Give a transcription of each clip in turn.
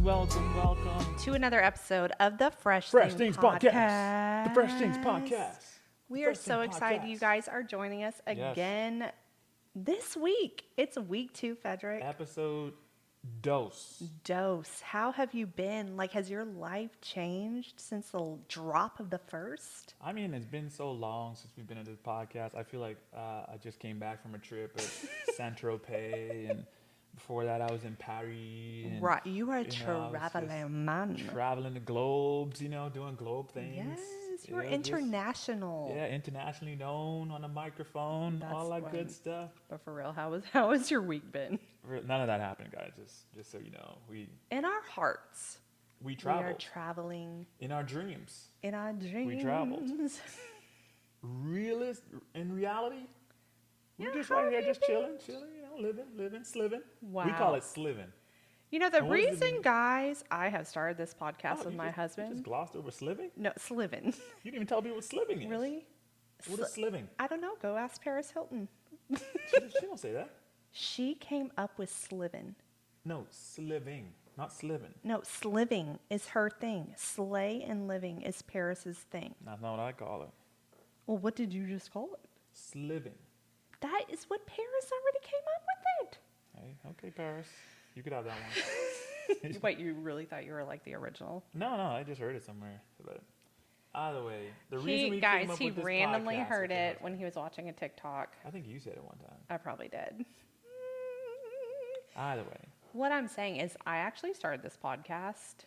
Welcome to another episode of the Fresh Things Podcast. The Fresh Things Podcast. We are so excited you guys are joining us again this week. It's week 2, Frederick. Episode dose. How have you been? Like, has your life changed since the drop of the first? I mean, it's been so long since we've been at this podcast. I feel like I just came back from a trip at Saint-Tropez, and before that I was in Paris. And, right, you are a traveling man. Traveling the globes, doing globe things. Yes, you were international. Internationally known on a microphone, all that good stuff. But for real, how has your week been? None of that happened, guys. Just so you know, in our hearts, we traveled. We are traveling in our dreams. We traveled. In reality, we're just right here, just chilling, living, sliving. Wow. We call it sliving. The reason, guys, I have started this podcast with my husband. You just glossed over sliving? No, sliving. You didn't even tell me what sliving is. Really? What is sliving? I don't know. Go ask Paris Hilton. She don't say that. She came up with sliving. No, sliving, not sliving. No, sliving is her thing. Slay and living is Paris's thing. That's not what I call it. Well, what did you just call it? Sliving. That is what Paris already came up with it. Hey, okay, Paris. You could have that one. Wait, you really thought you were like the original? No, I just heard it somewhere. But either way, the reason we came up he with this randomly podcast heard it when he was watching a TikTok. I think you said it one time. I probably did. Either way. What I'm saying is I actually started this podcast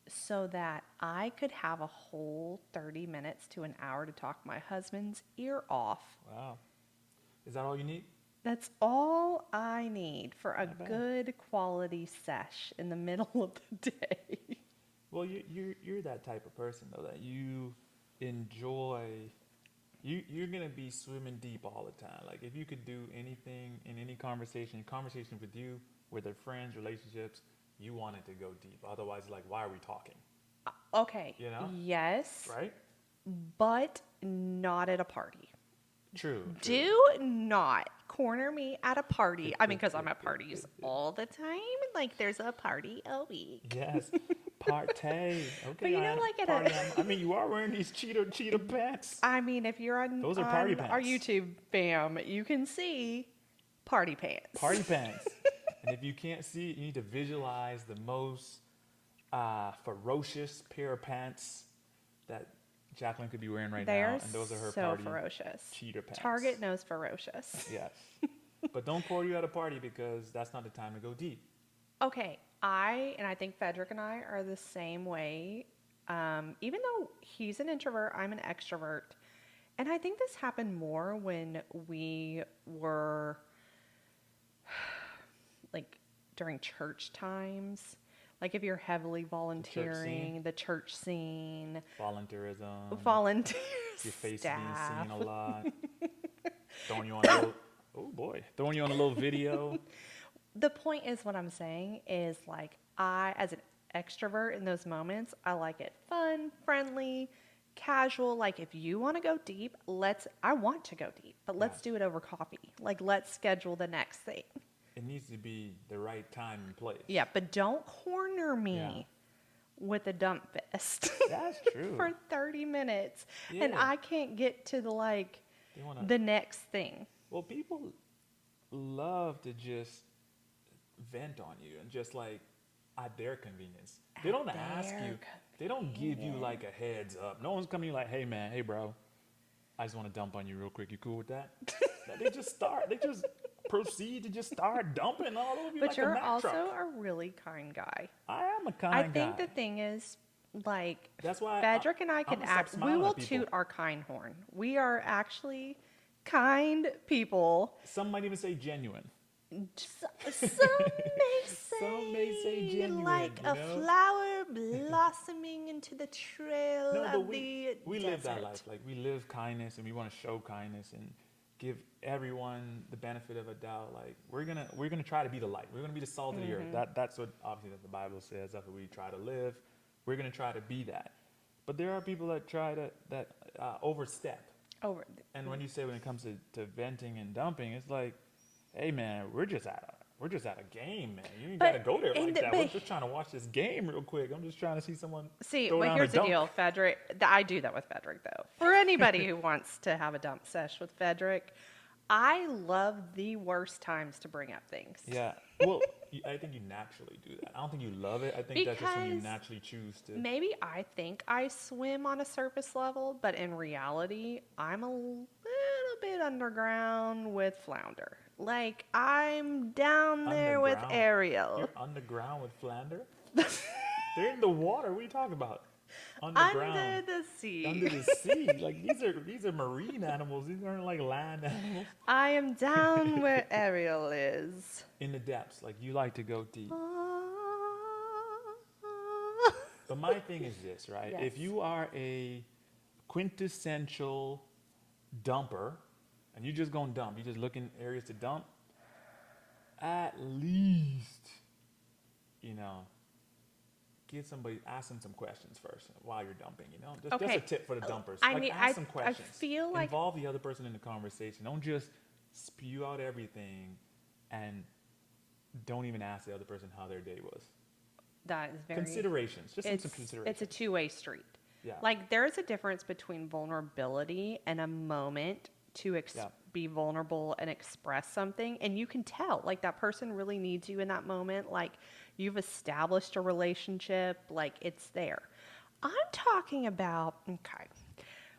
so that I could have a whole 30 minutes to an hour to talk my husband's ear off. Wow. Is that all you need? That's all I need for a good quality sesh in the middle of the day. Well, you're that type of person, though, that you enjoy... You're going to be swimming deep all the time. Like, if you could do anything in any conversation with you, with their friends, relationships, you want it to go deep. Otherwise, like, why are we talking? Okay. Yes. Right? But not at a party. True. Do not corner me at a party. I mean, because I'm at parties all the time. Like, there's a party a week. Yes. Partay. Okay. But you are wearing these cheetah pants. I mean, if you're on, those are party pants. Our YouTube fam, you can see party pants. Party pants. And if you can't see it, you need to visualize the most ferocious pair of pants that Jacqueline could be wearing right now. And those are her party ferocious. Cheetah pants. Target knows ferocious. Yes. But don't court you at a party because that's not the time to go deep. Okay. I think Frederick and I are the same way. Even though he's an introvert, I'm an extrovert. And I think this happened more when we were like during church times. Like if you're heavily volunteering, the church scene. Volunteerism. Volunteer Your face staff. being seen a lot. Throwing you on a little video. The point is, what I'm saying is, like, I, as an extrovert in those moments, I like it fun, friendly, casual. Like, if you want to go deep, I want to go deep, but let's do it over coffee. Like, let's schedule the next thing. It needs to be the right time and place. Yeah, but don't corner me with a dump fist. That's true. For 30 minutes. Yeah. And I can't get to the next thing. Well, people love to just vent on you and just like at their convenience. They don't ask you. They don't give you like a heads up. No one's coming like, hey man, hey bro, I just want to dump on you real quick. You cool with that? They just proceed to just start dumping all over you. But like you're a Mack also truck. a really kind guy. I am a kind guy. I think the thing is, like, that's why Frederick and I can act. We will toot our kind horn. We are actually kind people. Some might even say genuine. Some may say genuine, like a flower blossoming into the trail of the we desert. Live that life. Like, we live kindness, and we want to show kindness and give everyone the benefit of a doubt. Like, we're gonna try to be the light. We're gonna be the salt of the earth. That's what obviously that the Bible says. That's what we try to live. We're gonna try to be that. But there are people that try to overstep. And when you say when it comes to venting and dumping, it's like, hey man, we're just at we're just at a game, man. You ain't But gotta go there in like the, that. We're but just trying to watch this game real quick. I'm just trying to see someone see, throw but down a here's the dunk. deal, Frederick. I do that with Frederick though. For anybody who wants to have a dump sesh with Frederick, I love the worst times to bring up things. Yeah. Well, I think you naturally do that. I don't think you love it. I think that's just when you Because naturally choose to. maybe I think I swim on a surface level, but in reality, I'm a little bit underground with flounder. Like I'm down there with Underground. Ariel. You're underground with flounder? They're in the water. What are you talking about? Under Underground. the sea. Under the sea. Like these are marine animals. These aren't like land animals. I am down where Ariel is. In the depths. Like you like to go deep. Ah. But my thing is this, right? Yes. If you are a quintessential dumper and you're just gonna dump, you're just looking areas to dump, at least, you know, ask them some questions first while you're dumping, you know? Just Okay. a tip for the dumpers. I like mean, ask some questions. I feel like Involve the other person in the conversation. Don't just spew out everything and don't even ask the other person how their day was. that is very Considerations. Just some it's considerations. a two-way street. Yeah. Like there's a difference between vulnerability and a moment to Yeah. be vulnerable and express something, and you can tell like that person really needs you in that moment. Like you've established a relationship, like it's there. I'm talking about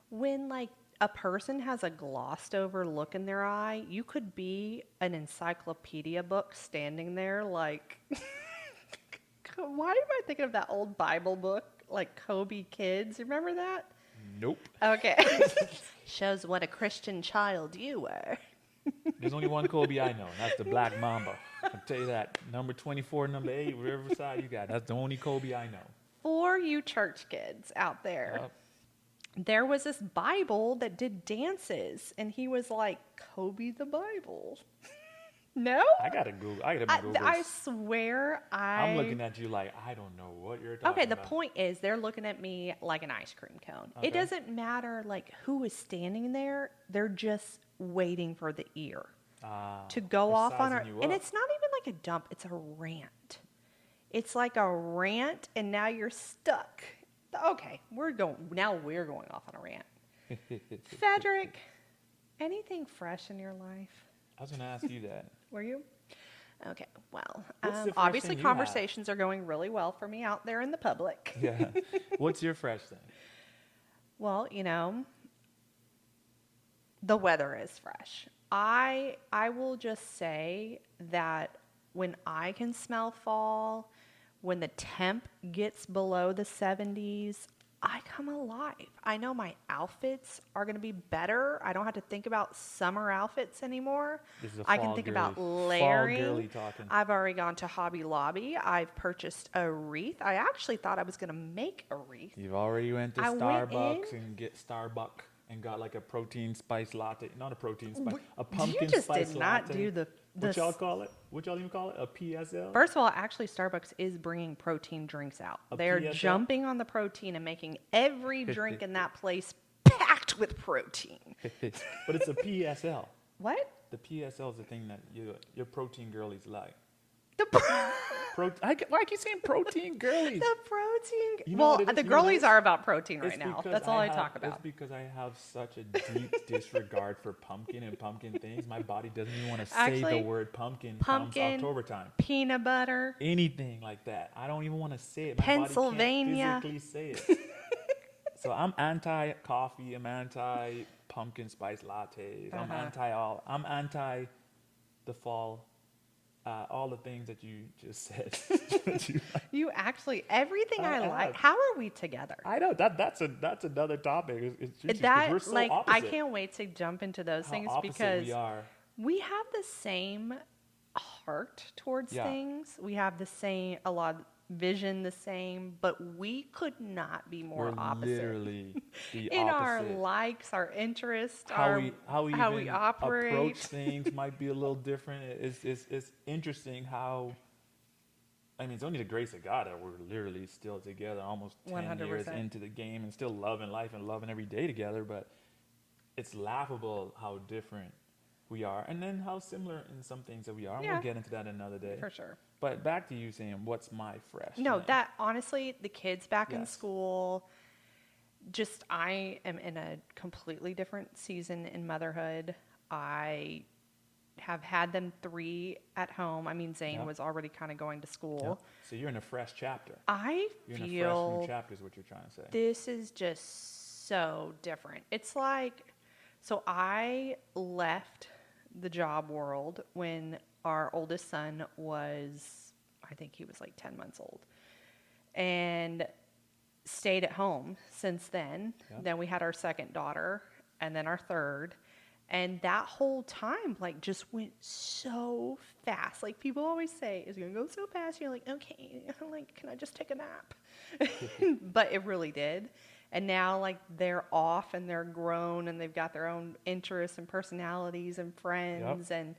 when like a person has a glossed over look in their eye. You could be an encyclopedia book standing there like why am I thinking of that old Bible book, like Kobe Kids? Remember that? Nope. Okay. Shows what a Christian child you were. There's only one Kobe I know, and that's the Black Mamba. I'll tell you that. Number 24, number 8, whatever side you got. That's the only Kobe I know. For you church kids out there, there was this Bible that did dances, and he was like, Kobe the Bible. No? I gotta Google. I gotta Google. I swear I'm looking at you like I don't know what you're talking Okay, the about. point is they're looking at me like an ice cream cone. Okay. It doesn't matter like who is standing there. They're just waiting for the ear to go they're off on sizing her. you And up. it's not even like a dump, it's a rant. It's like a rant and now you're stuck. Okay, we're going off on a rant. Frederick, anything fresh in your life? I was gonna ask you that. Were you? Okay, well, What's the fresh obviously thing you have? conversations are going really well for me out there in the public. Yeah. What's your fresh thing? Well, the weather is fresh. I will just say that when I can smell fall, when the temp gets below the 70s, I come alive. I know my outfits are going to be better. I don't have to think about summer outfits anymore. This is a I can fall think girly. about Fall layering. girly talking. I've already gone to Hobby Lobby. I've purchased a wreath. I actually thought I was going to make a wreath. You've already went to I went Starbucks in- and get Starbucks and got like a protein spice latte. Not a protein spice. W- A pumpkin you just spice did not latte. do the What y'all call it? What y'all even call it? A PSL? First of all, actually, Starbucks is bringing protein drinks out. A They're PSL? jumping on the protein and making every drink in that place packed with protein. But it's a PSL. What? The PSL is the thing that your protein girlies like. The Why I keep saying protein girlies? the protein. You know Well, what it is? the You know what it girlies is? are about protein right It's now. because That's all I have- talk about. It's because I have such a deep disregard for pumpkin and pumpkin things. My body doesn't even want to say Actually, the word pumpkin pumpkin, comes October time. Peanut butter. Anything like that. I don't even want to say it. My Pennsylvania. body can't physically say it. So I'm anti-coffee. I'm anti-pumpkin spice lattes. I'm anti-all. I'm anti the fall. All the things that you just said. You actually everything I I like. have. How are we together? I know that's another topic. It's juicy 'cause That we're so like opposite. I can't wait to jump into those How things opposite because we are. we have the same heart towards Yeah. things. We have the same a lot of vision the same, but we could not be more We're opposite literally the in our opposite. likes, our interests, how we how we even operate. approach things might be a little different. It's interesting how. I mean, it's only the grace of God that we're literally still together, almost 10 years 100%. into the game, and still loving life and loving every day together. But it's laughable how different we are, and then how similar in some things that we are. And Yeah. we'll get into that another day. For sure. But back to you saying, what's my fresh No, thing? that honestly, the kids back in Yes. school, just I am in a completely different season in motherhood. I have had them 3 at home. I mean, Zane Yep. was already kind of going to school. Yep. So you're in a fresh chapter. I You're in a fresh new feel chapter is what you're trying to say. this is just so different. It's like, so I left the job world when our oldest son was, I think he was like 10 months old, and stayed at home since then. Yep. Then we had our second daughter, and then our third. And that whole time, like, just went so fast. Like, people always say, it's going to go so fast. You're like, okay, like, can I just take a nap? But it really did. And now, like, they're off and they're grown and they've got their own interests and personalities and friends. Yep.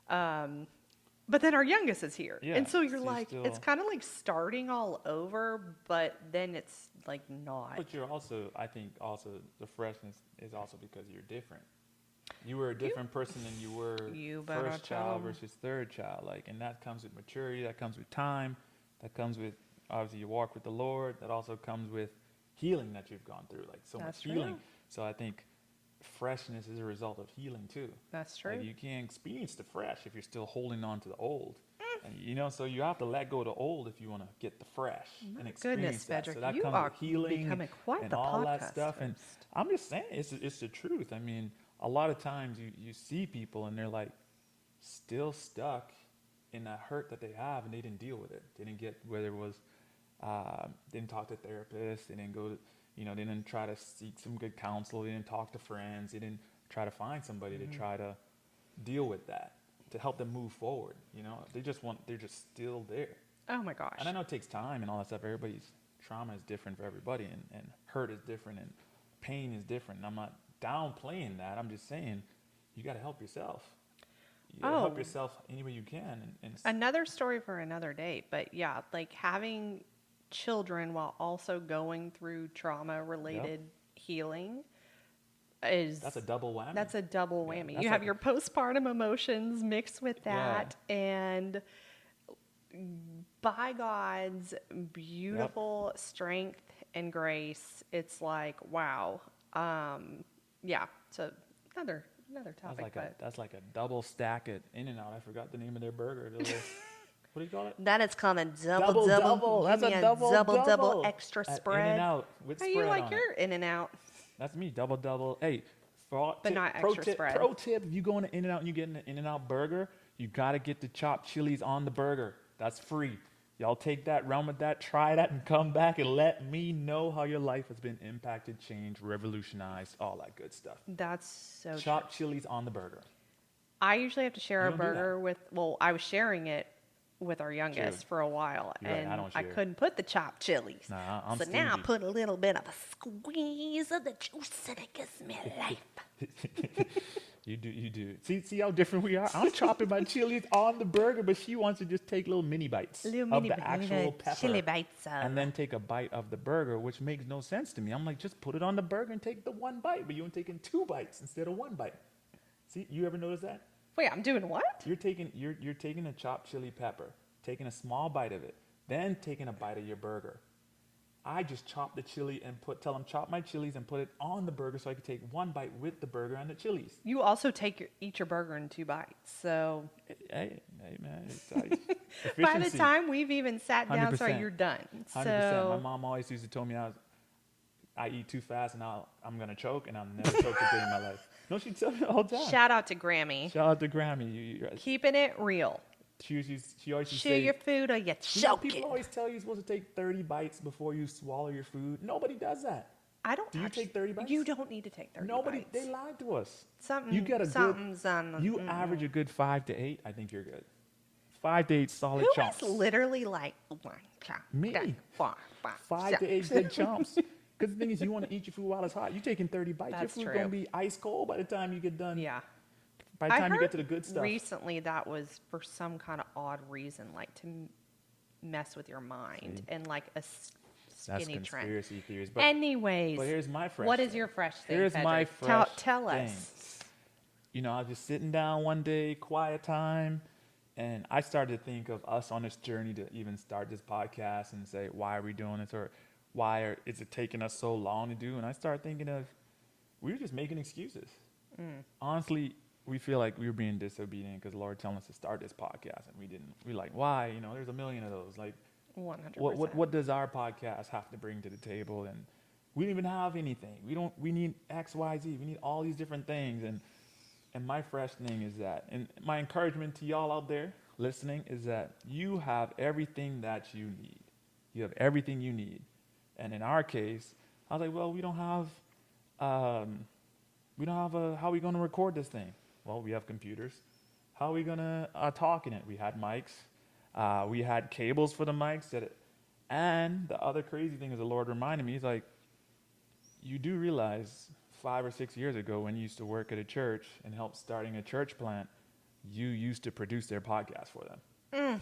And, but then our youngest is here. Yeah, And so you're so like, still- it's kind of like starting all over, but then it's like not. But you're also, I think, also the freshness is also because you're different. You were a different person than you were You better first tell child 'em. versus third child. Like, and that comes with maturity. That comes with time. That comes with obviously your walk with the Lord. That also comes with healing that you've gone through. Like so That's much healing. true. So I think freshness is a result of healing too. That's true. Like you can't experience the fresh if you're still holding on to the old. And you know, so you have to let go of the old if you want to get the fresh and experience Goodness, that. Frederick, So that you comes are with healing becoming quite and the all that podcast stuff. And host. I'm just saying, it's the truth. I mean, a lot of times you see people and they're like still stuck in that hurt that they have, and they didn't deal with it. They didn't get, whether it was didn't talk to therapists, they didn't go to, you know, they didn't try to seek some good counsel, they didn't talk to friends, they didn't try to find somebody to try to deal with that, to help them move forward. You know, they're just still there. Oh my gosh. And I know it takes time and all that stuff. Everybody's trauma is different for everybody, and hurt is different, and pain is different. And I'm not downplaying that. I'm just saying you got to help yourself. You gotta help Oh. yourself any way you can. And Another story for another day, but yeah, like having children while also going through trauma related healing is that's a double whammy. That's a double Yeah, whammy. that's You have like- your postpartum emotions mixed with that, and by God's beautiful strength and grace, it's like wow. Yeah, so another topic, That's like a double stack at In-N-Out. I forgot the name of their burger. The little, what do you call it? that is called a Double. That's give a me double extra at spread. In-N-Out with How spread you like on your it. In and Out? That's me. Double. Hey, But not pro extra tip, spread. Pro tip: if you go into In-N-Out and you get an In-N-Out burger, you gotta get the chopped chilies on the burger. That's free. Y'all take that, run with that, try that, and come back and let me know how your life has been impacted, changed, revolutionized, all that good stuff. That's so true. Chopped chilies on the burger. I usually have to share You a don't do that. burger with. Well, I was sharing it with our youngest True. for a while, You're right, and I don't I share. couldn't put the chopped chilies. Nah, I'm so now I stingy. put a little bit of a squeeze of the juice, and it gives me life. You do. See how different we are? I'm chopping my chilies on the burger, but she wants to just take little mini bites of the actual pepper. chili bites. And then take a bite of the burger, which makes no sense to me. I'm like, just put it on the burger and take the one bite, but you're taking 2 bites instead of 1 bite. See, you ever notice that? Wait, I'm doing what? You're taking a chopped chili pepper, taking a small bite of it, then taking a bite of your burger. I just chop the chili and tell them chop my chilies and put it on the burger so I can take 1 bite with the burger and the chilies. You also eat your burger in 2 bites. So Hey man, it's by the efficiency. time we've even sat down, sorry, 100%. you're done. 100%. So My mom always used to tell me I eat too fast and I'm gonna choke, and I'll never choke a day in my life. No, she tell me all the time. shout out to Grammy, Shout out to Grammy. keeping it real. She always used Chew to say, your food or you you know, choke people it. always tell you you're supposed to take 30 bites before you swallow your food. Nobody does that. I don't. Do you actually- take 30 bites? You don't need to take 30 Nobody. bites. They lied to us. Something. You get a something's good. on. You average a good 5 to 8. I think you're good. 5 to 8 solid Who chunks. is literally like Me. 5 to 8 good chunks. Because the thing is, you want to eat your food while it's hot. You're taking 30 bites. That's your food's true. gonna be ice cold by the time you get done. Yeah. By the I time you heard get to the good stuff. Recently, that was for some kind of odd reason, like to mess with your mind See? and like a That's skinny trend. conspiracy theories. But Anyways, here's my fresh what is thing. your fresh thing? Here's my Pedro? fresh Tell thing. us. I was just sitting down one day, quiet time, and I started to think of us on this journey to even start this podcast and say, why are we doing this, or is it taking us so long to do? And I started thinking of, we were just making excuses. Honestly, we feel like we were being disobedient because the Lord telling us to start this podcast, and we didn't. We're like, why? There's a million of those. Like, 100%. what does our podcast have to bring to the table? And we don't even have anything. We need X, Y, Z. We need all these different things. And my fresh thing is that, and my encouragement to y'all out there listening is that you have everything that you need. You have everything you need. And in our case, I was like, well, we don't have how are we going to record this thing? Well, we have computers. How are we going to talk in it? We had mics. We had cables for the mics. And the other crazy thing is the Lord reminded me, he's like, you do realize 5 or 6 years ago when you used to work at a church and help starting a church plant, you used to produce their podcast for them.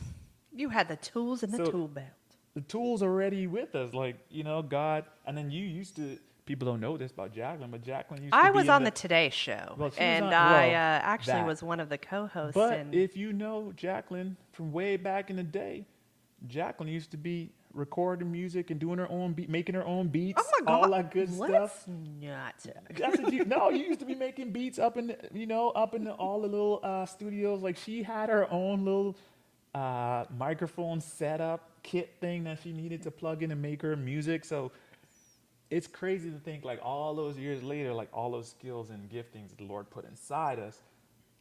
You had the tools in the tool belt. The tools already with us, like, God. And then you used to, people don't know this about Jacqueline, but Jacqueline used to be I was on the Today Show, Well, she was and on- I well, actually that. was one of the co-hosts. But and if you know Jacqueline from way back in the day, Jacqueline used to be recording music and doing her own beat, making her own beats, oh my God, all that good stuff. let's not talk. That's what you used to be making beats up in all the little studios. Like, she had her own little microphone setup kit thing that she needed to plug in and make her music. So it's crazy to think, like, all those years later, like, all those skills and giftings that the Lord put inside us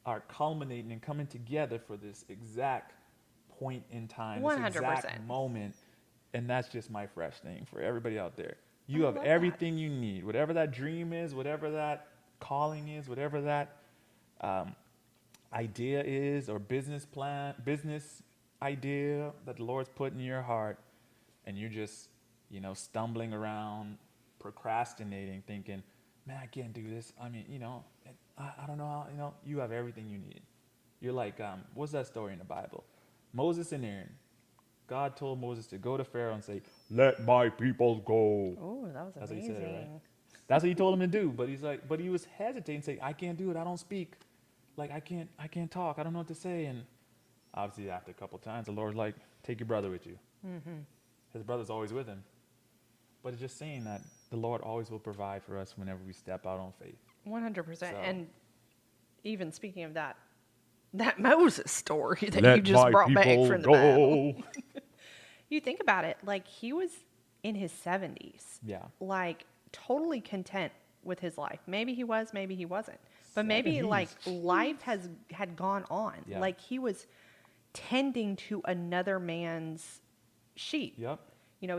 are culminating and coming together for this exact point in time, this 100%. exact moment. And that's just my fresh thing for everybody out there. You have love everything you need. Whatever that dream is, whatever that calling is, whatever that idea is, or business idea that the Lord's put in your heart, and you're just, stumbling around, procrastinating, thinking, man, I can't do this. I mean, I don't know how, you have everything you need. You're like, what's that story in the Bible? Moses and Aaron. God told Moses to go to Pharaoh and say, let my people go. Oh, that was That's amazing. what he said, right? That's what he told him to do. But he was hesitating, saying, I can't do it. I don't speak. Like, I can't talk. I don't know what to say. And obviously after a couple times, the Lord's like, take your brother with you. Mm-hmm. His brother's always with him. But it's just saying that the Lord always will provide for us whenever we step out on faith. 100%. So- And even speaking of that Moses story that Let you just my brought back people from the go. Bible. You think about it, like, he was in his 70s. Yeah. Like, totally content with his life. Maybe he was, maybe he wasn't. But maybe, 70s. like, life had gone on. Yeah. Like, he was tending to another man's sheep. Yep.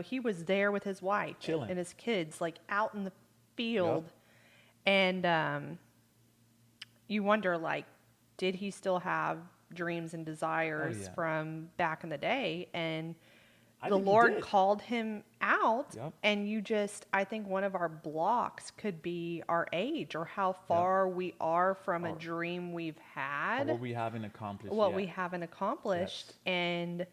He was there with his wife Chilling. and his kids, like, out in the field. Yep. And you wonder, like, did he still have dreams and desires from back in the day? And the Lord called him out. Yep. And I think one of our blocks could be our age, or how far we are from a dream we've had. Or what we haven't accomplished What yet. we haven't accomplished. Yes. And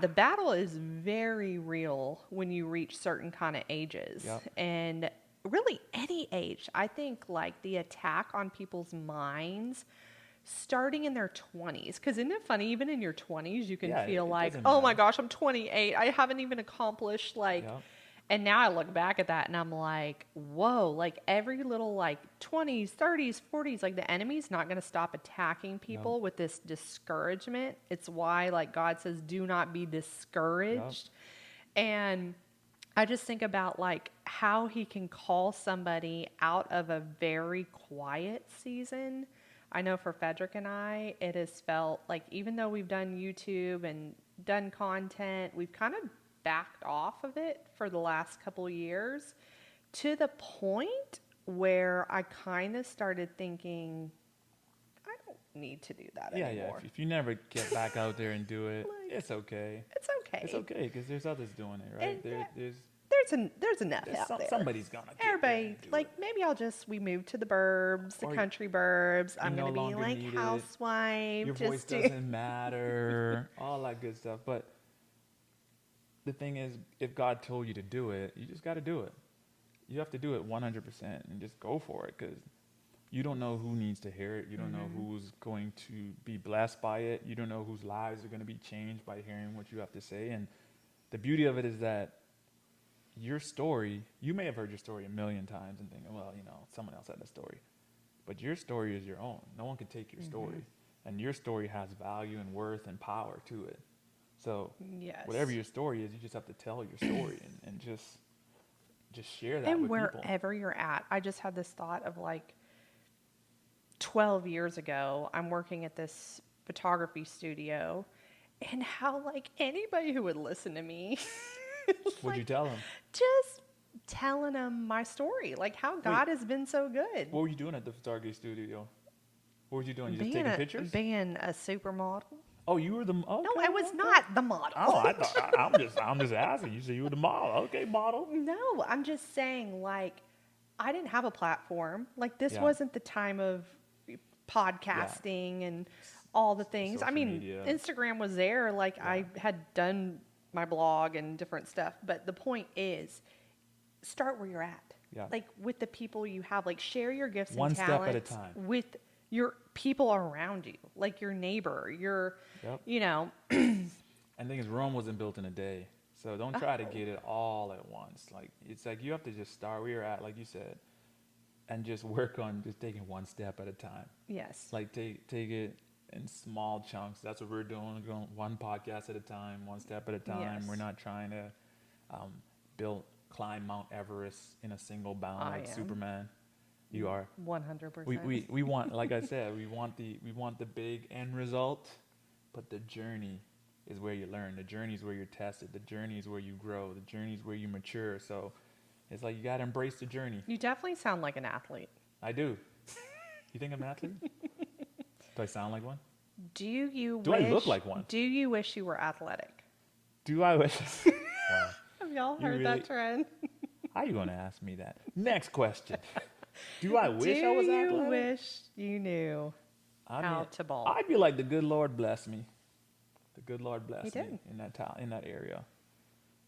the battle is very real when you reach certain kind of ages. Yep. And really any age. I think, like, the attack on people's minds starting in their 20s, because isn't it funny, even in your 20s you can feel like, oh my gosh, I'm 28, I haven't even accomplished, like, and now I look back at that and I'm like, whoa, like, every little, like, 20s, 30s, 40s, like, the enemy's not going to stop attacking people with this discouragement. It's why, like, God says, do not be discouraged. And I just think about, like, how he can call somebody out of a very quiet season. I know for Frederick and I, it has felt like, even though we've done YouTube and done content, we've kind of backed off of it for the last couple of years, to the point where I kind of started thinking, I don't need to do that anymore. Yeah. If you never get back out there and do it, Like, it's okay. It's okay. It's okay, because there's others doing it, right? And there's enough out there. Somebody's gonna get Everybody, there and do like, it. maybe we move to the burbs, the Or country burbs. I'm no gonna be longer like need it. housewife. Your voice doesn't matter, all that good stuff. But the thing is, if God told you to do it, you just got to do it. You have to do it 100% and just go for it, because You don't know who needs to hear it. You don't know who's going to be blessed by it. You don't know whose lives are going to be changed by hearing what you have to say. And the beauty of it is that your story, you may have heard your story a million times and think, well, someone else had that story. But your story is your own. No one can take your story. And your story has value and worth and power to it. So Yes. whatever your story is, you just have to tell your story and just share that And with people. wherever you're at, I just had this thought of like 12 years ago, I'm working at this photography studio, and how like anybody who would listen to me, What'd you tell them? just telling them my story, like how God has been so good. What were you doing at the photography studio? What were you doing? You just taking pictures? Being a supermodel. Oh, you were the okay, No, I was not the model. Oh, I'm just asking. You said you were the model. Okay, model. No, I'm just saying, like, I didn't have a platform. Like, this Yeah. wasn't the time of podcasting and all the things. I Social mean, media. Instagram was there. Like, I had done my blog and different stuff. But the point is, start where you're at. Yeah. Like, with the people you have. Like, share your gifts One and step talents at a time. with your people around you. Like, your neighbor, your, Yep. And the thing is, Rome wasn't built in a day. So don't try to get it all at once. Like, it's like you have to just start where you're at, like you said, and just work on just taking one step at a time. yes. Like take it in small chunks. That's what we're doing. We're going one podcast at a time, one step at a time. Yes. We're not trying to climb Mount Everest in a single bound I like am. Superman. You are. 100%. We want, like I said, we want the big end result, but the journey is where you learn. The journey is where you're tested. The journey is where you grow. The journey is where you mature. So it's like you got to embrace the journey. You definitely sound like an athlete. I do. You think I'm an athlete? Do I sound like one? Do I look like one? Do you wish you were athletic? Do I wish? Wow. Have y'all You heard really- that trend? How you going to ask me that? Next question. Do I wish I was Do you athletic? wish you knew how to ball? I'd be like, the good Lord bless me. The good Lord bless He me did. in that area.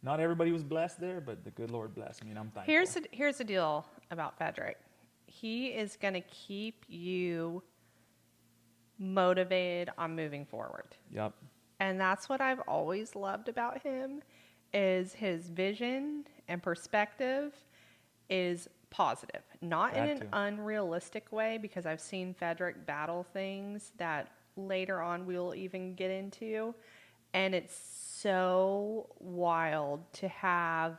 Not everybody was blessed there, but the good Lord blessed me, and I'm thankful. Here's the deal about Frederick. He is going to keep you motivated on moving forward. Yep. And that's what I've always loved about him is his vision and perspective is positive. Not in That an too. unrealistic way, because I've seen Frederick battle things that later on we'll even get into. And it's so wild to have.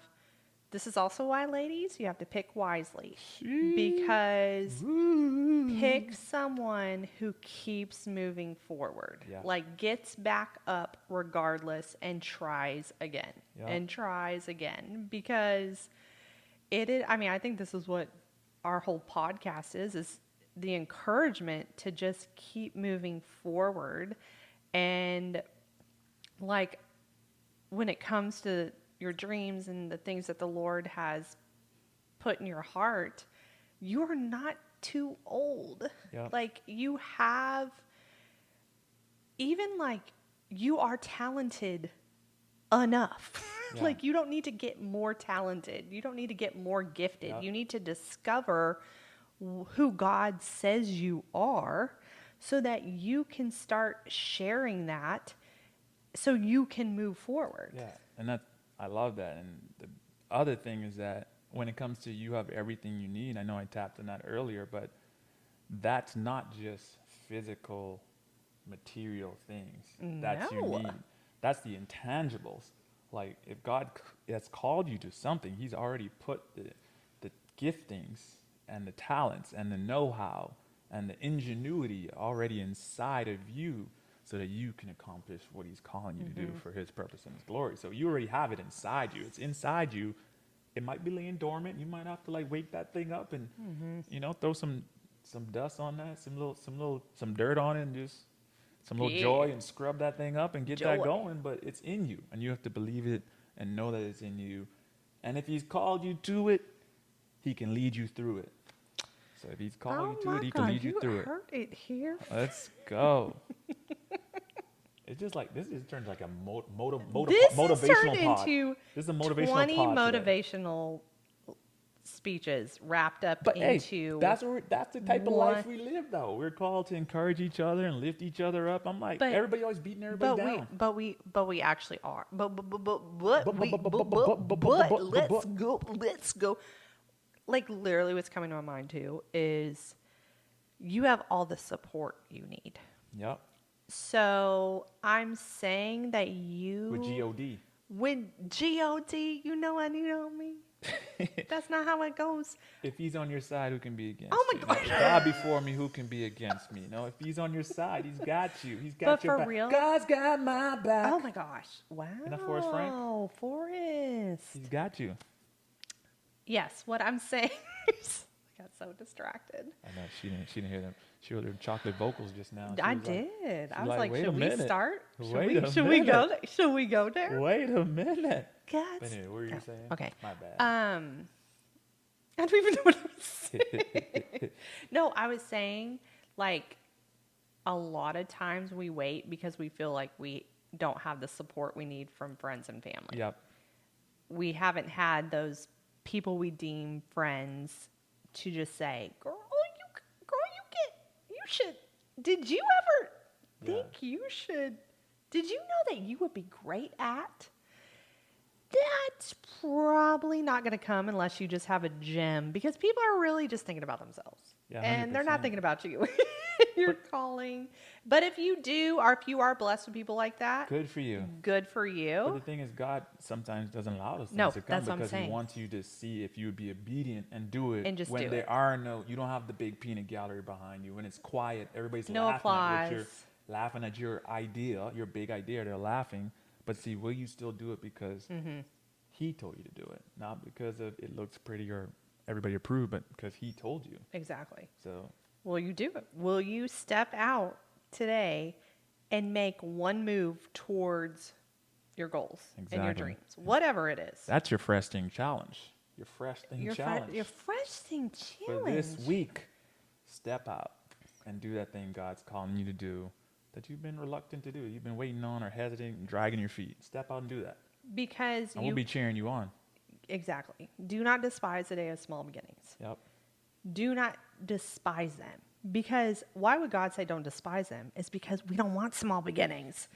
This is also why, ladies, you have to pick wisely. Because pick someone who keeps moving forward. Yeah. Like gets back up regardless and tries again. Yeah. And tries again. Because it is, I mean, I think this is what our whole podcast is the encouragement to just keep moving forward. And like when it comes to your dreams and the things that the Lord has put in your heart, you're not too old. Yep. Like you have, even like you are talented enough. Yeah. Like you don't need to get more talented. You don't need to get more gifted. Yep. You need to discover who God says you are so that you can start sharing that so you can move forward. Yeah, and I love that. And the other thing is that when it comes to you have everything you need, I know I tapped on that earlier, but that's not just physical, material things. That's your No. need. That's the intangibles. Like if God has called you to something, He's already put the giftings and the talents and the know-how and the ingenuity already inside of you, so that you can accomplish what He's calling you to do for His purpose and His glory. So you already have it inside you. It's inside you. It might be laying dormant. You might have to like wake that thing up and throw some dust on that, some dirt on it, and just some little joy and scrub that thing up and get that Joy. going. But it's in you, and you have to believe it and know that it's in you. And if He's called you to it, He can lead you through it. So if He's called you to it, He can lead you through it. heard it here. Let's go. It's just like this just turns like a This has motivational turned pod. into This is a motivational 20 pod today. motivational speeches wrapped up But hey, into that's the type of life one. we live, though. We're called to encourage each other and lift each other up. I'm like, But everybody always beating everybody down. but we actually are. But let's go. Like literally, what's coming to my mind too is you have all the support you need. Yep. So I'm saying that you With G-O-D. with G-O-D, you know what you know me. That's not how it goes. If he's on your side, who can be against Oh my you? God. If God before me, who can be against me? No, if he's on your side, he's got you. He's got But your for back. real? God's got my back. Oh my gosh! Wow. Isn't that Forrest Frank? Forrest. He's got you. Yes, what I'm saying is, I got so distracted. I know she didn't hear them. She heard her chocolate vocals just now. She I was like, did. I she's was like, "Wait a should we minute. start? Wait a Should we go? minute. Should we go there? Wait a minute. God. But anyway, what were you saying? Okay. My bad. I don't even know what I was saying. No, I was saying like a lot of times we wait because we feel like we don't have the support we need from friends and family. Yep. We haven't had those people we deem friends to just say, you should. Did you ever think you should? Did you know that you would be great at? That's probably not going to come unless you just have a gym because people are really just thinking about themselves. Yeah, and they're not 100%. thinking about you. You're calling. But if you do, or if you are blessed with people like that, Good for you. good for But you. the thing is, God sometimes doesn't allow those things No, to come that's what I'm because He saying. wants you to see if you would be obedient and do it And just when do there it. are you don't have the big peanut gallery behind you. When it's quiet, everybody's No laughing at your idea, your big idea. They're laughing. But see, will you still do it because He told you to do it, not because of it looks pretty or everybody approved, but because He told you. Exactly. So Will you do it? Will you step out today and make one move towards your goals and your Exactly. dreams, whatever it is? that's your fresh thing challenge. Your fresh thing challenge. Your fresh thing For challenge. this week, step out and do that thing God's calling you to do that you've been reluctant to do. You've been waiting on or hesitating and dragging your feet. Step out and do that. Because And we'll be cheering you on. exactly. Do not despise the day of small beginnings. Yep. Do not despise them. Because why would God say don't despise them? It's because we don't want small beginnings.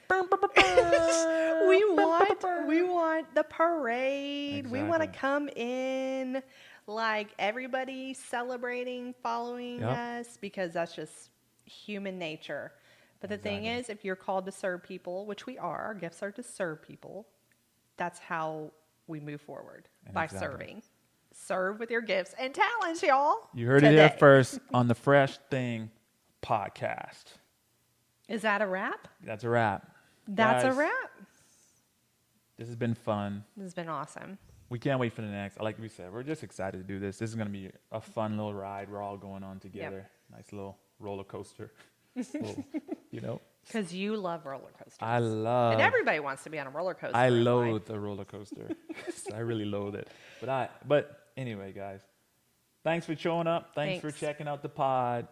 we want the parade. We want to Exactly. come in like everybody celebrating, following Yep. us, because that's just human nature. But the thing Exactly. is, if you're called to serve people, which we are, our gifts are to serve people, that's how we move forward, by Exactly. serving. Serve with your gifts and talents, y'all. You heard it here today. first on the Fresh Thing podcast. Is that a wrap? That's a wrap. That's a Guys, wrap. This has been fun. This has been awesome. We can't wait for the next. Like we said, we're just excited to do this. This is going to be a fun little ride. We're all going on together. Nice little roller coaster. Little, you know, Because you love roller coasters. I love. and everybody wants to be on a roller coaster. I in life. loathe a roller coaster. I really loathe it. But anyway, guys, thanks for showing up. Thanks for Thanks. checking out the pod.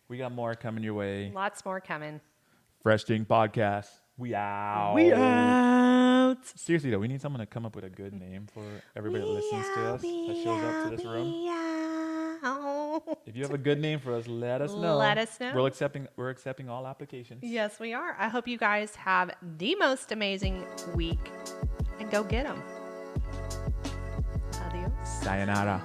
We got more coming your way. Lots more coming. Fresh Thing Podcast. We out. We out. Seriously though, we need someone to come up with a good name for everybody that listens to us, that shows up to this room. If you have a good name for us, let us know. Let us know. We're accepting all applications. Yes, we are. I hope you guys have the most amazing week and go get them. Adios. Sayonara.